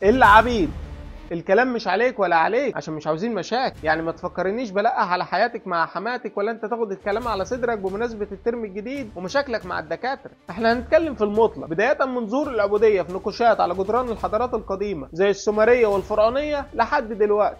العبيد. الكلام مش عليك ولا عليك عشان مش عاوزين مشاكل، يعني ما تفكرنيش بلقح على حياتك مع حماتك، ولا انت تاخد الكلام على صدرك بمناسبة الترم الجديد ومشاكلك مع الدكاترة. احنا هنتكلم في المطلق بداية من ظهور العبودية في نقوشات على جدران الحضارات القديمة زي السومرية والفرعونية لحد دلوقتي.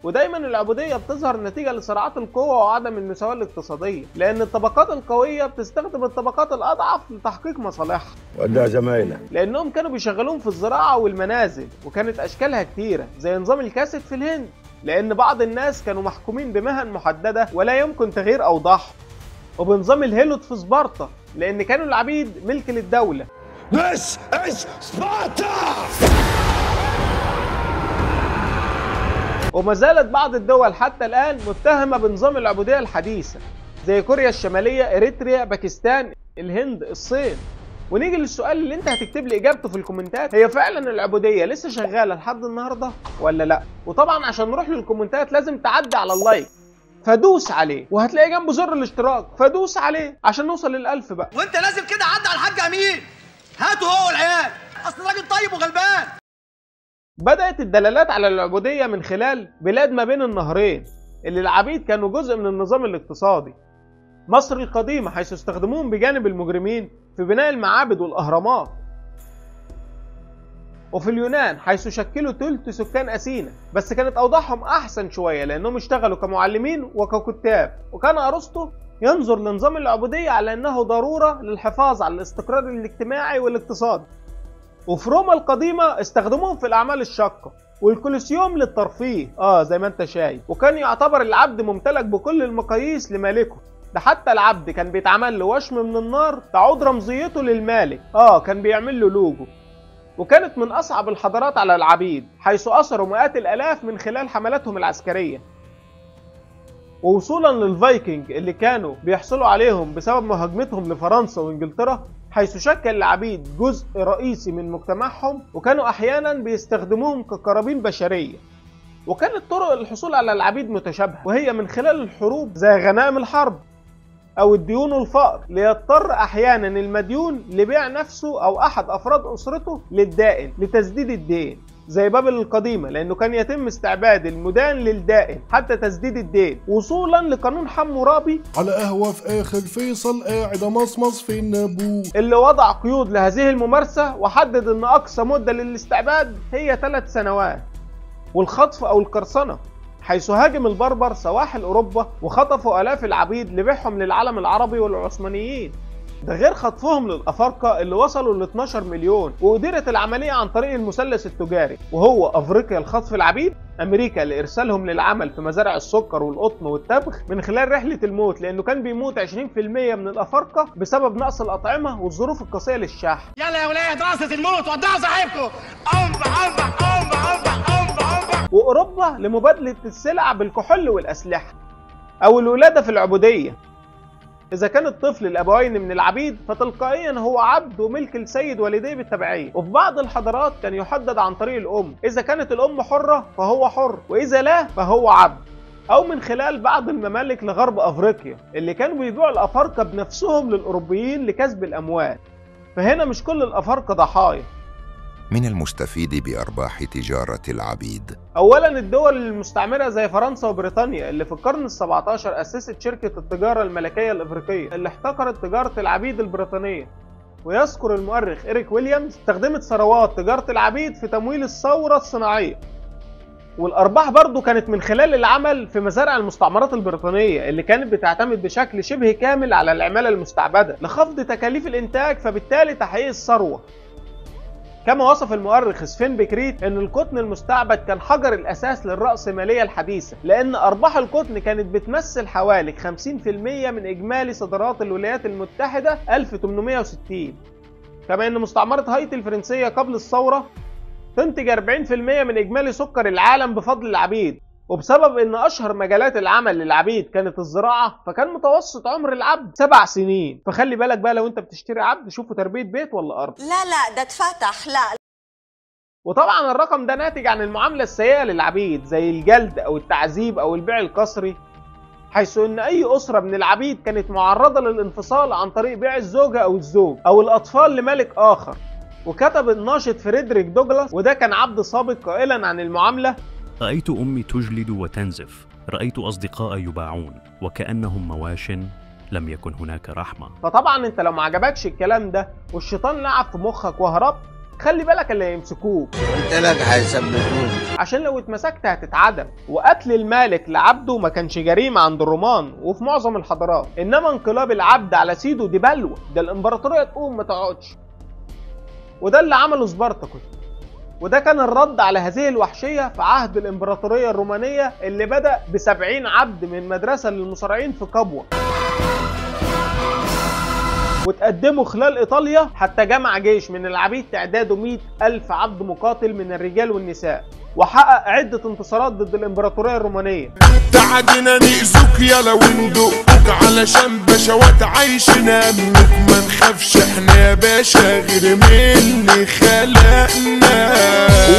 ودايما العبودية بتظهر نتيجة لصراعات القوة وعدم المساواة الاقتصادية، لأن الطبقات القوية بتستخدم الطبقات الأضعف لتحقيق مصالحها. ودع زمايلك. لأنهم كانوا بيشغلون في الزراعة والمنازل، وكانت أشكالها كتيرة زي نظام الكاسد في الهند، لأن بعض الناس كانوا محكومين بمهن محددة ولا يمكن تغيير أوضاعهم، وبنظام الهيلوت في سبارتا لأن كانوا العبيد ملك للدولة. This is Sparta! وما زالت بعض الدول حتى الآن متهمة بنظام العبودية الحديثة زي كوريا الشمالية، إريتريا، باكستان، الهند، الصين. ونيجي للسؤال اللي انت هتكتب لي اجابته في الكومنتات، هي فعلا العبودية لسه شغالة لحد النهاردة ولا لا؟ وطبعا عشان نروح للكومنتات لازم تعدي على اللايك، فدوس عليه، وهتلاقي جنبه زر الاشتراك فدوس عليه عشان نوصل لل1000 بقى. وانت لازم كده عدى على الحاج امين، هاته هو والعيال، اصل راجل طيب وغلبان. بدأت الدلالات على العبودية من خلال بلاد ما بين النهرين اللي العبيد كانوا جزء من النظام الاقتصادي. مصر القديمة حيث استخدموهم بجانب المجرمين في بناء المعابد والأهرامات، وفي اليونان حيث شكلوا ثلث سكان أثينا، بس كانت أوضاعهم أحسن شوية لأنهم اشتغلوا كمعلمين وككتاب، وكان أرسطو ينظر لنظام العبودية على أنه ضرورة للحفاظ على الاستقرار الاجتماعي والاقتصادي. وفي روما القديمة استخدموهم في الأعمال الشاقة، والكولوسيوم للترفيه زي ما انت شايف، وكان يعتبر العبد ممتلك بكل المقاييس لمالكه. ده حتى العبد كان بيتعمل له وشم من النار تعود رمزيته للمالك، كان بيعمل له لوجو. وكانت من أصعب الحضارات على العبيد حيث أسروا مئات الآلاف من خلال حملاتهم العسكرية، ووصولا للفايكنج اللي كانوا بيحصلوا عليهم بسبب مهاجمتهم لفرنسا وإنجلترا، حيث شكل العبيد جزء رئيسي من مجتمعهم، وكانوا أحيانا بيستخدموهم كقرابين بشرية. وكانت طرق الحصول على العبيد متشابهة، وهي من خلال الحروب زي غنائم الحرب أو الديون والفقر، ليضطر أحيانا المديون لبيع نفسه أو أحد أفراد أسرته للدائن لتسديد الدين، زي بابل القديمة، لأنه كان يتم استعباد المدان للدائن حتى تسديد الدين، وصولا لقانون حمورابي على قهوة في آخر فيصل قاعد مصمص في النابوت، اللي وضع قيود لهذه الممارسة وحدد أن أقصى مدة للاستعباد هي 3 سنوات. والخطف أو القرصنة حيث هاجم البربر سواحل أوروبا وخطفوا آلاف العبيد لبيعهم للعالم العربي والعثمانيين، ده غير خطفهم للأفارقة اللي وصلوا ل 12 مليون. وأديرت العملية عن طريق المثلث التجاري، وهو أفريقيا لخطف العبيد، أمريكا لإرسالهم للعمل في مزارع السكر والقطن والتبغ من خلال رحلة الموت، لأنه كان بيموت 20% من الأفارقة بسبب نقص الأطعمة والظروف القاسية للشحن. يلا يا ولاد راسة الموت ودعوا صاحبكم. وأوروبا لمبادلة السلع بالكحول والأسلحة. أو الولادة في العبودية، إذا كان الطفل الأبوين من العبيد فتلقائيا هو عبد وملك السيد والديه بالتبعية. وفي بعض الحضارات كان يحدد عن طريق الأم، إذا كانت الأم حرة فهو حر، وإذا لا فهو عبد. أو من خلال بعض الممالك لغرب أفريقيا اللي كانوا بيبيعوا الأفارقة بنفسهم للأوروبيين لكسب الأموال. فهنا مش كل الأفارقة ضحايا. من المستفيد بأرباح تجارة العبيد؟ أولا الدول المستعمرة زي فرنسا وبريطانيا اللي في القرن ال17 أسست شركة التجارة الملكية الإفريقية اللي احتكرت تجارة العبيد البريطانية. ويذكر المؤرخ إريك ويليامز استخدمت ثروات تجارة العبيد في تمويل الثورة الصناعية. والأرباح برضو كانت من خلال العمل في مزارع المستعمرات البريطانية اللي كانت بتعتمد بشكل شبه كامل على العمالة المستعبدة لخفض تكاليف الإنتاج، فبالتالي تحقيق الثروة. كما وصف المؤرخ سفين بكريت أن القطن المستعبد كان حجر الأساس للرأسمالية الحديثة، لأن أرباح القطن كانت بتمثل حوالي 50% من إجمالي صادرات الولايات المتحدة 1860. كما أن مستعمرة هايتي الفرنسية قبل الثورة تنتج 40% من إجمالي سكر العالم بفضل العبيد. وبسبب ان اشهر مجالات العمل للعبيد كانت الزراعة، فكان متوسط عمر العبد 7 سنين. فخلي بالك بقى لو انت بتشتري عبد شوفه تربية بيت ولا ارض. لا ده اتفتح لا. وطبعا الرقم ده ناتج عن المعاملة السيئة للعبيد زي الجلد او التعذيب او البيع القسري، حيث ان اي اسرة من العبيد كانت معرضة للانفصال عن طريق بيع الزوجة او الزوج او الاطفال لملك اخر. وكتب الناشط فريدريك دوغلاس وده كان عبد سابق قائلا عن المعاملة: رأيت أمي تجلد وتنزف، رأيت أصدقاء يباعون وكأنهم مواش، لم يكن هناك رحمة. فطبعا انت لو ما عجبكش الكلام ده والشيطان لعب في مخك وهربت، خلي بالك اللي يمسكوك، قلت لك هيثبتوك، عشان لو اتمسكت هتتعدم. وقتل المالك لعبده ما كانش جريمة عند الرومان وفي معظم الحضارات، انما انقلاب العبد على سيده دي بلوى، ده الامبراطورية تقوم ما تقعدش. وده اللي عمله سبارتاكوس، وده كان الرد على هذه الوحشية في عهد الامبراطورية الرومانية اللي بدأ ب70 عبد من مدرسة للمصارعين في قبوة، وتقدموا خلال إيطاليا حتى جمع جيش من العبيد تعداده 100,000 عبد مقاتل من الرجال والنساء، وحقق عدة انتصارات ضد الإمبراطورية الرومانية. تعدينا نأذوك يلا وندقوك علشان بشوات عايشنا منك، ما نخافش احنا يا باشا غير من اللي خلقنا،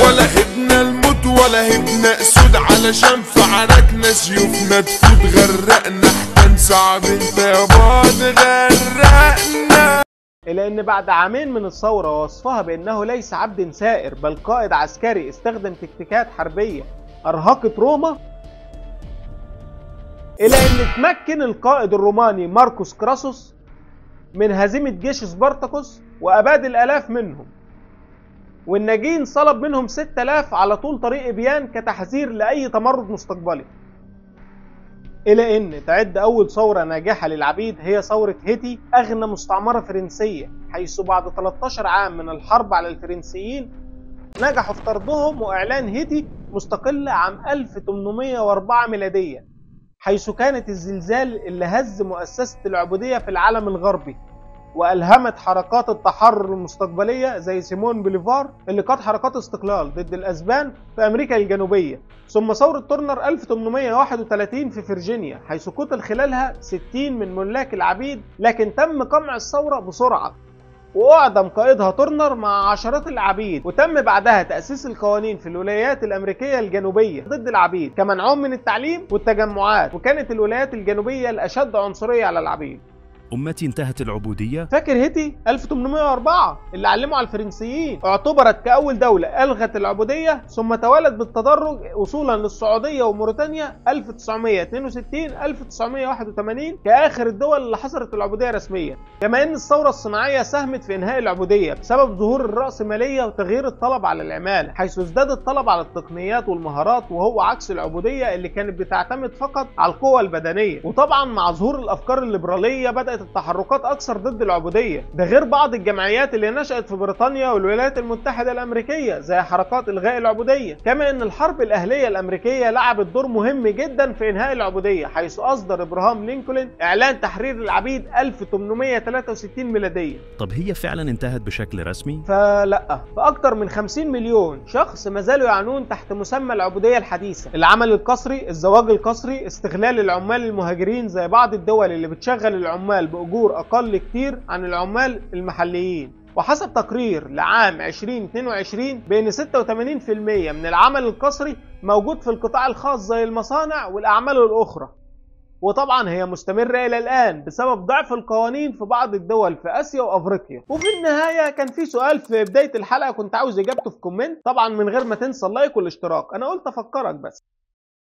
ولا هبنا الموت ولا هبنا اسود علشان في عركنا سيوفنا تفوت غرقنا، احنا صعب انت يابا تغرقنا. إلى أن بعد عامين من الثورة ووصفها بأنه ليس عبد سائر بل قائد عسكري استخدم تكتيكات حربية أرهقت روما، إلى أن تمكن القائد الروماني ماركوس كراسوس من هزيمة جيش سبارتاكوس وأباد الآلاف منهم، والناجين صلب منهم 6000 على طول طريق إبيان كتحذير لأي تمرد مستقبلي. إلى أن تعد أول ثورة ناجحة للعبيد هي ثورة هيتي، أغنى مستعمرة فرنسية، حيث بعد 13 عام من الحرب على الفرنسيين نجحوا في طردهم وإعلان هيتي مستقلة عام 1804 ميلادية، حيث كانت الزلزال اللي هز مؤسسة العبودية في العالم الغربي وألهمت حركات التحرر المستقبلية زي سيمون بوليفار اللي قاد حركات استقلال ضد الأسبان في أمريكا الجنوبية، ثم ثورة تورنر 1831 في فرجينيا حيث قتل خلالها 60 من ملاك العبيد، لكن تم قمع الثورة بسرعة وأعدم قائدها تورنر مع عشرات العبيد، وتم بعدها تأسيس القوانين في الولايات الأمريكية الجنوبية ضد العبيد كمنعهم من التعليم والتجمعات، وكانت الولايات الجنوبية الأشد عنصرية على العبيد. أمتي انتهت العبودية؟ فاكر هيتي 1804 اللي علموا على الفرنسيين؟ اعتبرت كأول دولة ألغت العبودية، ثم توالت بالتدرج وصولا للسعودية وموريتانيا 1962 1981 كآخر الدول اللي حصرت العبودية رسميا. كما أن الثورة الصناعية ساهمت في إنهاء العبودية بسبب ظهور الرأسمالية وتغيير الطلب على العمالة، حيث ازداد الطلب على التقنيات والمهارات، وهو عكس العبودية اللي كانت بتعتمد فقط على القوة البدنية. وطبعا مع ظهور الأفكار الليبرالية بدأت التحركات أكثر ضد العبودية، ده غير بعض الجمعيات اللي نشأت في بريطانيا والولايات المتحدة الأمريكية زي حركات إلغاء العبودية. كما أن الحرب الأهلية الأمريكية لعبت دور مهم جدا في إنهاء العبودية، حيث أصدر إبراهام لينكولن إعلان تحرير العبيد 1863 ميلادية. طب هي فعلا انتهت بشكل رسمي؟ فلا، فأكثر من 50 مليون شخص ما زالوا يعانون تحت مسمى العبودية الحديثة، العمل القسري، الزواج القسري، استغلال العمال المهاجرين زي بعض الدول اللي بتشغل العمال بأجور أقل كتير عن العمال المحليين. وحسب تقرير لعام 2022 بأن 86% من العمل القسري موجود في القطاع الخاص زي المصانع والأعمال الأخرى، وطبعا هي مستمرة إلى الآن بسبب ضعف القوانين في بعض الدول في آسيا وأفريقيا. وفي النهاية كان في سؤال في بداية الحلقة كنت عاوز إجابته في كومنت، طبعا من غير ما تنسى اللايك والاشتراك، أنا قلت أفكرك بس.